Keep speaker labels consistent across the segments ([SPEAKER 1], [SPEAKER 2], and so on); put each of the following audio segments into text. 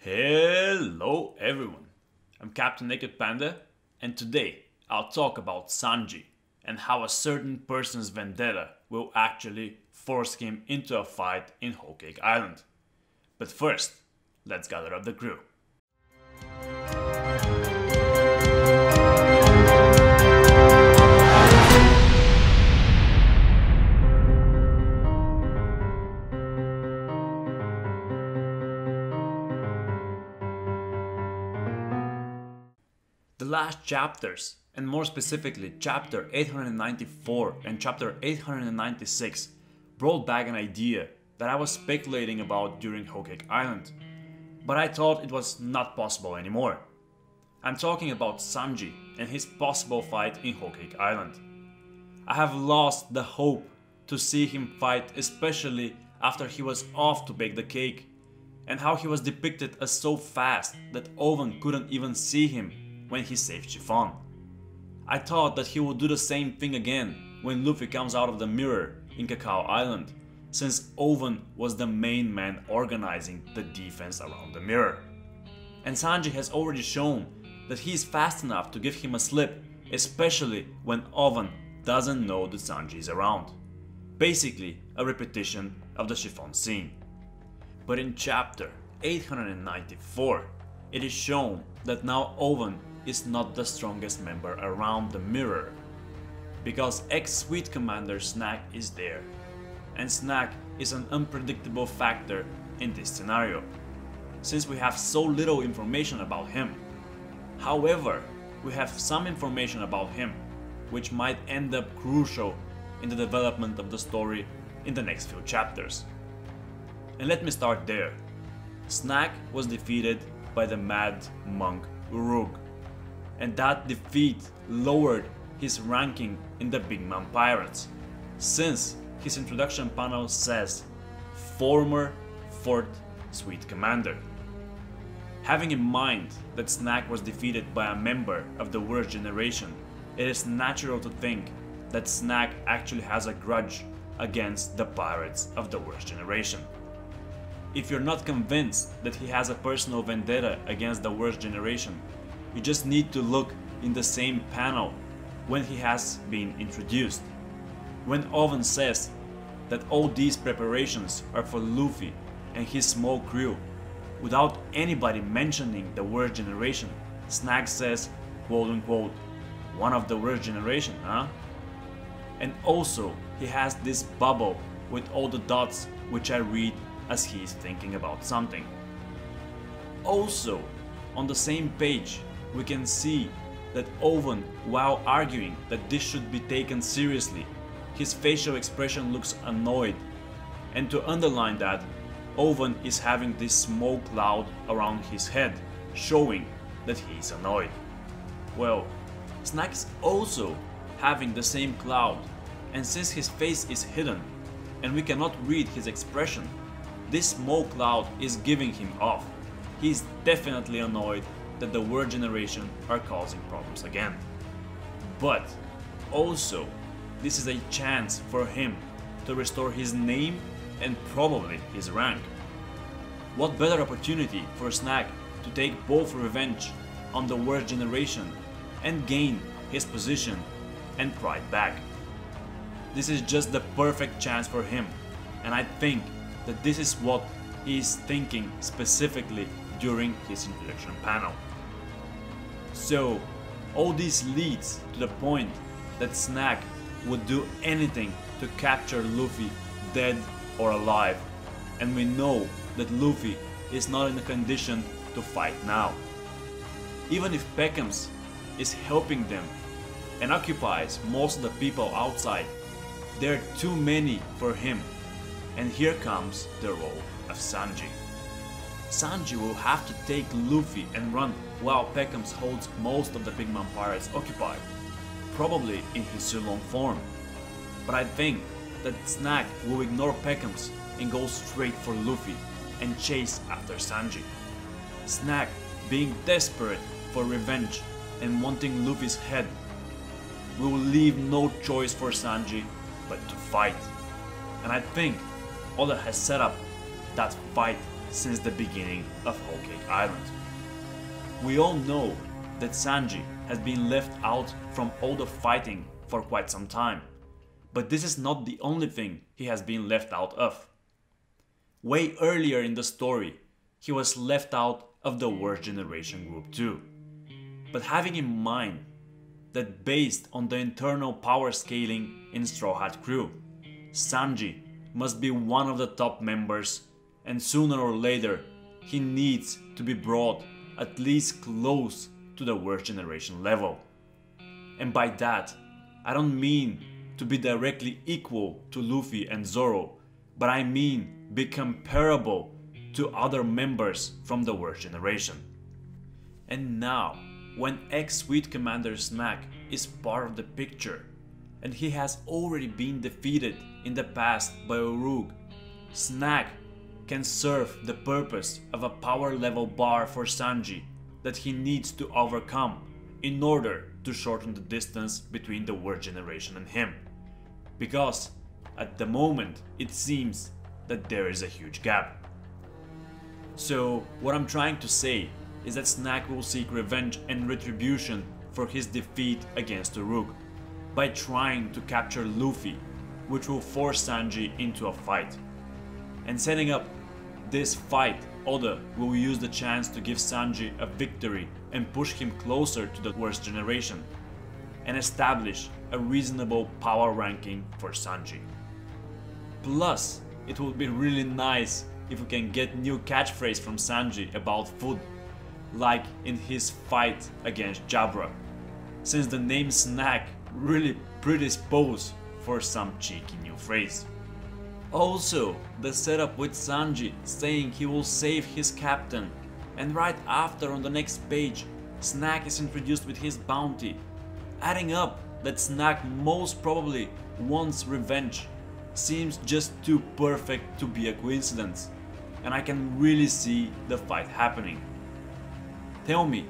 [SPEAKER 1] Hello everyone, I'm Captain Naked Panda, and today I'll talk about Sanji and how a certain person's vendetta will actually force him into a fight in Whole Cake Island. But first, let's gather up the crew. The last chapters, and more specifically chapter 894 and chapter 896, brought back an idea that I was speculating about during Whole Cake Island, but I thought it was not possible anymore. I'm talking about Sanji and his possible fight in Whole Cake Island. I have lost the hope to see him fight, especially after he was off to bake the cake, and how he was depicted as so fast that Oven couldn't even see him when he saved Chiffon. I thought that he would do the same thing again when Luffy comes out of the mirror in Cacao Island, since Oven was the main man organizing the defense around the mirror. And Sanji has already shown that he is fast enough to give him a slip, especially when Oven doesn't know that Sanji is around. Basically a repetition of the Chiffon scene. But in chapter 894, it is shown that now Oven is not the strongest member around the mirror, because ex-Sweet Commander Snack is there, and Snack is an unpredictable factor in this scenario, since we have so little information about him. However, we have some information about him, which might end up crucial in the development of the story in the next few chapters. And let me start there. Snack was defeated by the Mad Monk Uruk, and that defeat lowered his ranking in the Big Man Pirates, since his introduction panel says former 4th Sweet Commander. Having in mind that Snack was defeated by a member of the Worst Generation, it is natural to think that Snack actually has a grudge against the pirates of the Worst Generation. If you're not convinced that he has a personal vendetta against the Worst Generation, you just need to look in the same panel when he has been introduced. When Oven says that all these preparations are for Luffy and his small crew, without anybody mentioning the Worst Generation, Snack says, quote unquote, one of the Worst Generation, huh? And also he has this bubble with all the dots, which I read as he is thinking about something. Also, on the same page, we can see that Oven, while arguing that this should be taken seriously, his facial expression looks annoyed, and to underline that, Oven is having this smoke cloud around his head, showing that he is annoyed. Well, Snack is also having the same cloud, and since his face is hidden and we cannot read his expression, this smoke cloud is giving him off. He is definitely annoyed that the Worst Generation are causing problems again. But also, this is a chance for him to restore his name and probably his rank. What better opportunity for Snack to take both revenge on the Worst Generation and gain his position and pride back. This is just the perfect chance for him, and I think that this is what he is thinking specifically during his introduction panel. So, all this leads to the point that Snack would do anything to capture Luffy dead or alive, and we know that Luffy is not in a condition to fight now. Even if Peckham's is helping them and occupies most of the people outside, there are too many for him, and here comes the role of Sanji. Sanji will have to take Luffy and run while Peckham's holds most of the Big Man Pirates occupied, probably in his Sulong form. But I think that Snack will ignore Peckham's and go straight for Luffy and chase after Sanji. Snack, being desperate for revenge and wanting Luffy's head, will leave no choice for Sanji but to fight. And I think Oda has set up that fight since the beginning of Whole Cake Island. We all know that Sanji has been left out from all the fighting for quite some time, but this is not the only thing he has been left out of. Way earlier in the story, he was left out of the Worst Generation group too. But having in mind that based on the internal power scaling in Straw Hat Crew, Sanji must be one of the top members, and sooner or later he needs to be brought at least close to the Worst Generation level. And by that, I don't mean to be directly equal to Luffy and Zoro, but I mean be comparable to other members from the Worst Generation. And now, when ex-Sweet Commander Snack is part of the picture, and he has already been defeated in the past by Uruk, Snack can serve the purpose of a power level bar for Sanji that he needs to overcome in order to shorten the distance between the Worst Generation and him. Because at the moment it seems that there is a huge gap. So what I'm trying to say is that Snack will seek revenge and retribution for his defeat against Uruk by trying to capture Luffy, which will force Sanji into a fight. And setting up this fight, Oda will use the chance to give Sanji a victory and push him closer to the Worst Generation, and establish a reasonable power ranking for Sanji. Plus, it would be really nice if we can get new catchphrase from Sanji about food, like in his fight against Jabra, since the name Snack really predispose for some cheeky new phrase. Also, the setup with Sanji saying he will save his captain, and right after on the next page, Snack is introduced with his bounty, adding up that Snack most probably wants revenge, seems just too perfect to be a coincidence, and I can really see the fight happening. Tell me,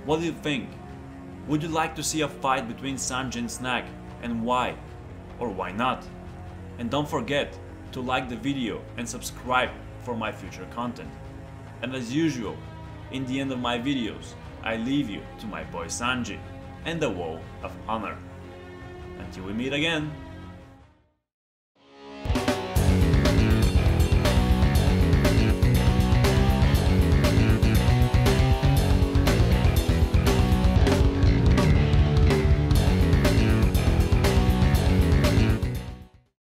[SPEAKER 1] what do you think? Would you like to see a fight between Sanji and Snack, and why? Or why not? And don't forget to like the video and subscribe for my future content. And as usual, in the end of my videos, I leave you to my boy Sanji and the Wall of Honor. Until we meet again.